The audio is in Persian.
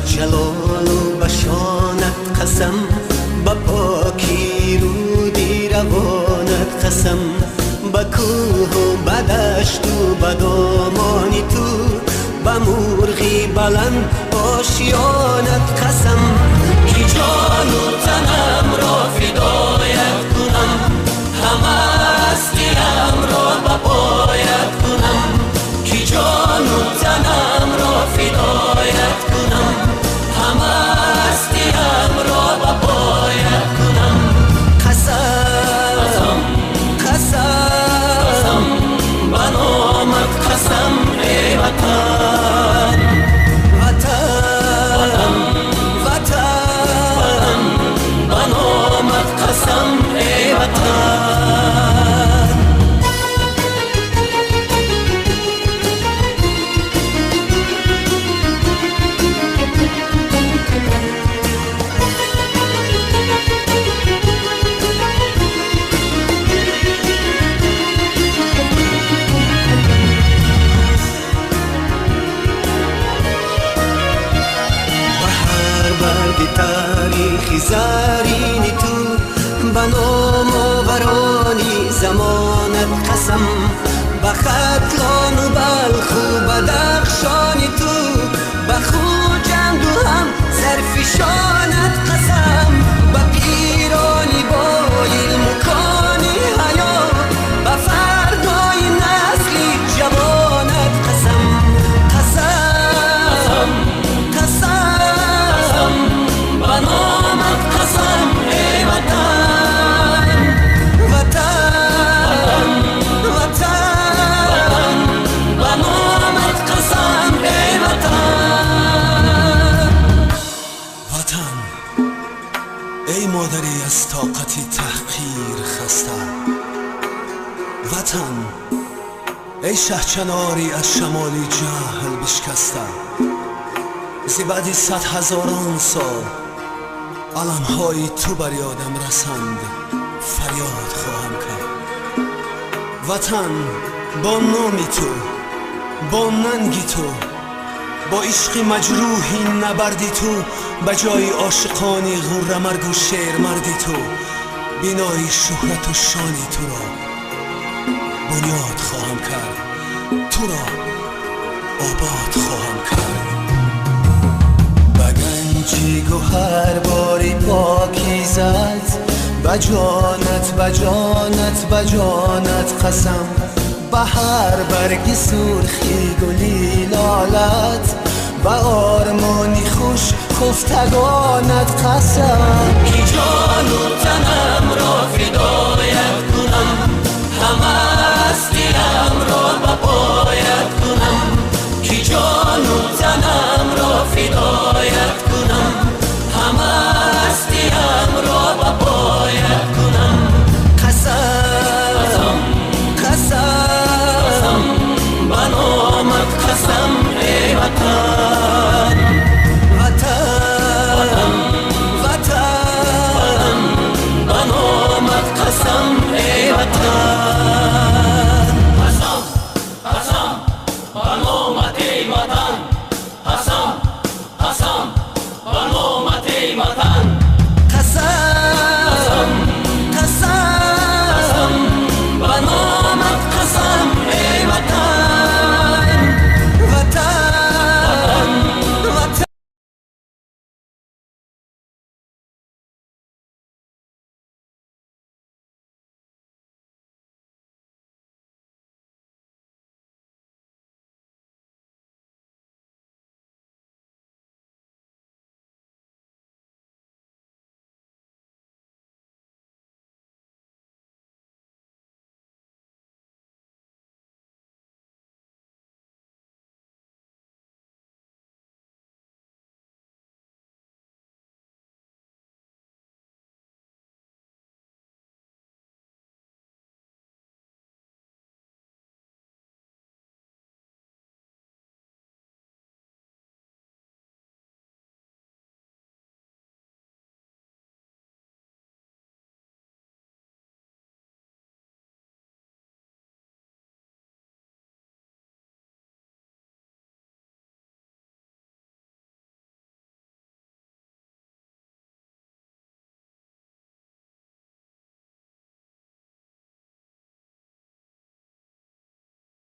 جلال و بشانت قسم، با پاکی رودی روانت قسم، با کوه و با دشت و با دامانی تو، با مرغی بلند آشیانت قسم، که جان و تنم را فدایت کنم، همه هستیم را به پایت کنم، که جان و تنم را فدایت کنم، همه هستیم را به پایت کنم. قسم قسم به نامت قسم ای وطن، وطن وطن به نامت قسم ای وطن. تاریخی زرینی تو، به نام آورانی زمانت قسم، به ختلان و بلخ و بدخشانی تو، به خوجند و هم زرفشانت قسم، به پیرانی با علم و کانی حیا، به فردای نسلی جوانت قسم. قسم قسم به نامت قسم ای وطن، وطن وطن به نامت قسم ای وطن. وطن ای مادری از طاقتی تحقیر خسته، وطن ای شهچناری از شمالی جهل بشکسته، زی بعد 100,000 سال علمهای تو بر یادم رسند، فریاد خواهم کرد. وطن با نامی تو، با ننگی تو، با عشق مجروحی نبردی تو، به جای عاشقانی غره مرگ و شیر مردی تو، بینای شهرت و شانی تو را بنیاد خواهم کرد، تو را آباد خواهم کرد. گنجی گوهر باری پاکیزت، به جانت به جانت به جانت قسم، به هر برگی سرخی گلی لالت، به آرمانی خوش خفتگانت قسم، که جان و تنم را فدایت کنم، همه هستیم را به پایت